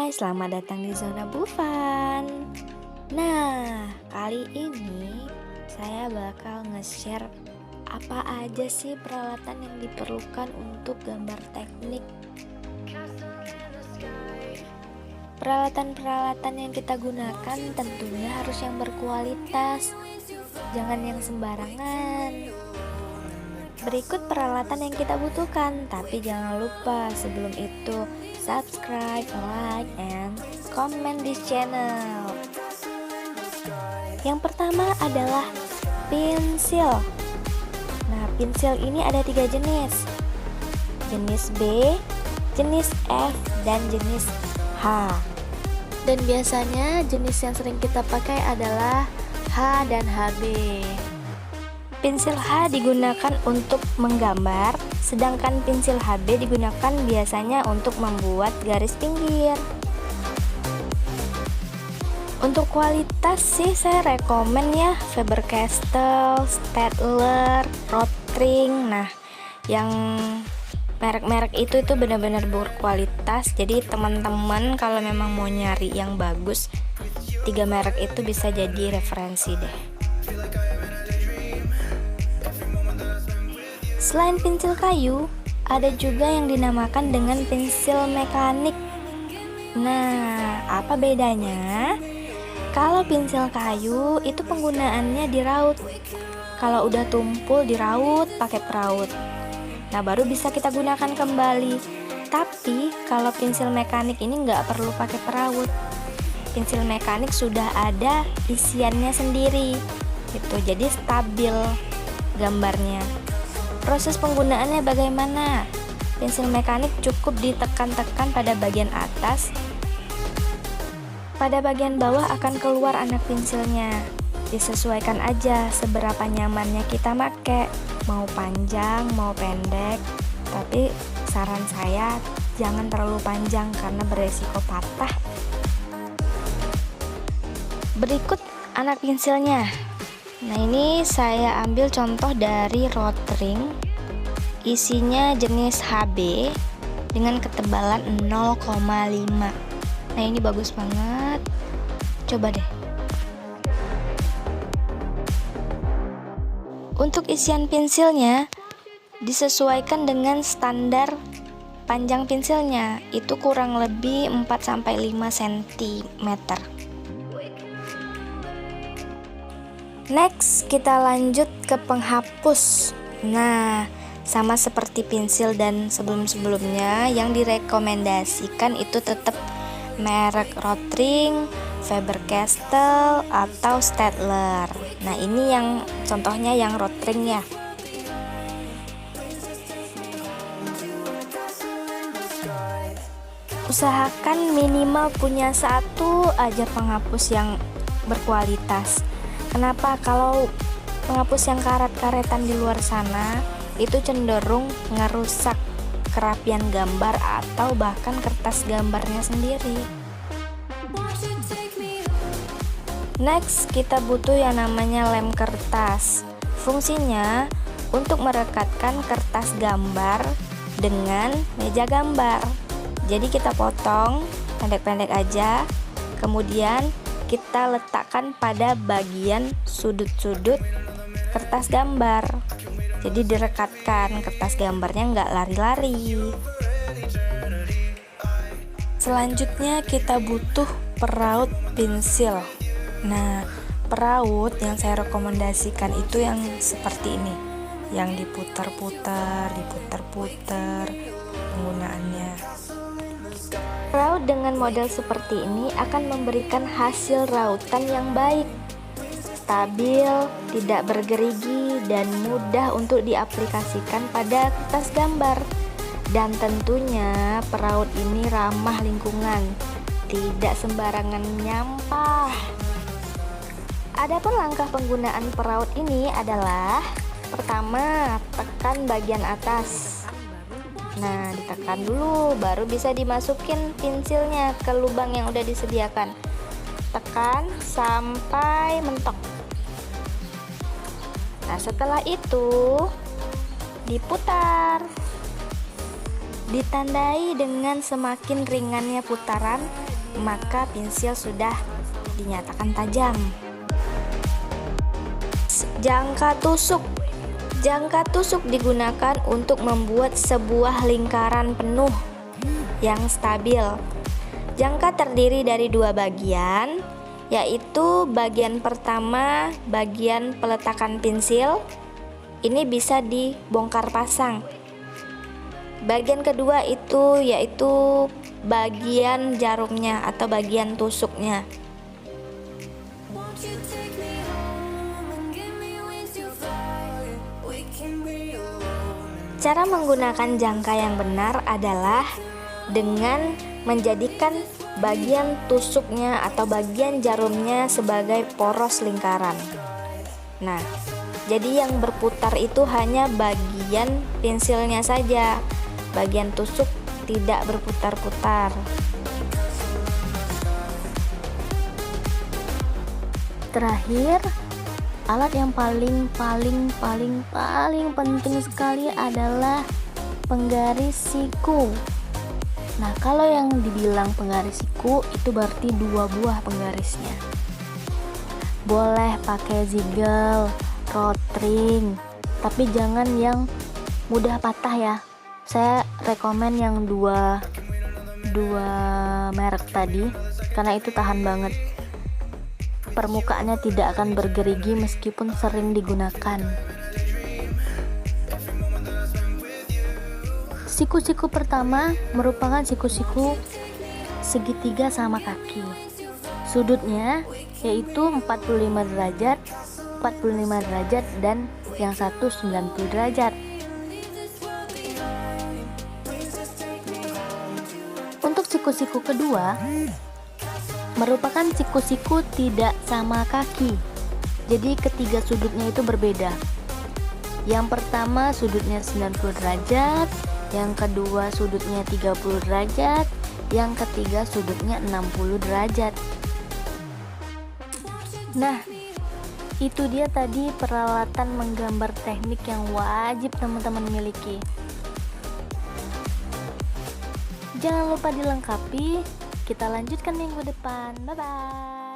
Hai, selamat datang di Zona Bufan. Nah, kali ini saya bakal nge-share apa aja sih peralatan yang diperlukan untuk gambar teknik. Peralatan-peralatan yang kita gunakan tentunya harus yang berkualitas, jangan yang sembarangan. Berikut peralatan yang kita butuhkan, tapi jangan lupa sebelum itu subscribe, like, and comment this channel. Yang pertama adalah pensil. Nah, pensil ini ada 3 jenis. Jenis B, jenis F, dan jenis H. Dan biasanya jenis yang sering kita pakai adalah H dan HB. Pensil H digunakan untuk menggambar, sedangkan pensil HB digunakan biasanya untuk membuat garis pinggir. Untuk kualitas sih saya rekomen ya Faber-Castell, Staedtler, Rotring. Nah, yang merek-merek itu benar-benar berkualitas. Jadi teman-teman kalau memang mau nyari yang bagus, 3 merek itu bisa jadi referensi deh. Selain pensil kayu, ada juga yang dinamakan dengan pensil mekanik. Nah, apa bedanya? Kalau pensil kayu itu penggunaannya diraut. Kalau udah tumpul diraut pakai peraut. Nah, baru bisa kita gunakan kembali. Tapi kalau pensil mekanik ini nggak perlu pakai peraut. Pensil mekanik sudah ada isiannya sendiri, gitu. Jadi stabil gambarnya. Proses penggunaannya bagaimana? Pensil mekanik cukup ditekan-tekan pada bagian atas. Pada bagian bawah akan keluar anak pensilnya. Disesuaikan aja seberapa nyamannya kita pakai, mau panjang, mau pendek. Tapi saran saya jangan terlalu panjang karena beresiko patah. Berikut anak pensilnya. Nah, ini saya ambil contoh dari Rotring. Isinya jenis HB dengan ketebalan 0,5. Nah, ini bagus banget. Coba deh. Untuk isian pensilnya disesuaikan dengan standar panjang pensilnya. Itu kurang lebih 4-5 cm. Next, kita lanjut ke penghapus. Nah, sama seperti pensil dan sebelum-sebelumnya, yang direkomendasikan itu tetap merek Rotring, Faber-Castell, atau Staedtler. Nah, ini yang contohnya yang Rotring ya. Usahakan minimal punya satu aja penghapus yang berkualitas. Kenapa? Kalau penghapus yang karet-karetan di luar sana itu cenderung ngerusak kerapian gambar atau bahkan kertas gambarnya sendiri. Next, kita butuh yang namanya lem kertas. Fungsinya untuk merekatkan kertas gambar dengan meja gambar. Jadi kita potong pendek-pendek aja, kemudian kita letakkan pada bagian sudut-sudut kertas gambar. Jadi direkatkan, kertas gambarnya nggak lari-lari. Selanjutnya kita butuh peraut pensil. Nah, peraut yang saya rekomendasikan itu yang seperti ini, yang diputar-putar penggunaannya. Raut dengan model seperti ini akan memberikan hasil rautan yang baik, stabil, tidak bergerigi, dan mudah untuk diaplikasikan pada kertas gambar. Dan tentunya peraut ini ramah lingkungan, tidak sembarangan nyampah. Adapun langkah penggunaan peraut ini adalah: pertama, tekan bagian atas. Nah, ditekan dulu, baru bisa dimasukin pensilnya ke lubang yang udah disediakan. Tekan sampai mentok. Nah, setelah itu diputar. Ditandai dengan semakin ringannya putaran, maka pensil sudah dinyatakan tajam. Jangka tusuk. Jangka tusuk digunakan untuk membuat sebuah lingkaran penuh yang stabil. Jangka terdiri dari dua bagian, yaitu bagian pertama bagian peletakan pensil. Ini bisa dibongkar pasang. Bagian kedua itu yaitu bagian jarumnya atau bagian tusuknya. Cara menggunakan jangka yang benar adalah dengan menjadikan bagian tusuknya atau bagian jarumnya sebagai poros lingkaran. Nah, jadi yang berputar itu hanya bagian pensilnya saja. Bagian tusuk tidak berputar-putar. Terakhir, alat yang paling penting sekali adalah penggaris siku. Nah, kalau yang dibilang penggaris siku itu berarti dua buah penggarisnya. Boleh pakai zigel, rotring, tapi jangan yang mudah patah ya. Saya rekomen yang dua merek tadi karena itu tahan banget. Permukaannya tidak akan bergerigi meskipun sering digunakan. Siku-siku pertama merupakan siku-siku segitiga sama kaki. Sudutnya yaitu 45 derajat, 45 derajat dan yang satu 90 derajat. Untuk siku-siku kedua merupakan siku-siku tidak sama kaki. Jadi ketiga sudutnya itu berbeda. Yang pertama sudutnya 90 derajat, yang kedua sudutnya 30 derajat, yang ketiga sudutnya 60 derajat. Nah, itu dia tadi peralatan menggambar teknik yang wajib teman-teman miliki. Jangan lupa dilengkapi. Kita lanjutkan minggu depan. Bye-bye.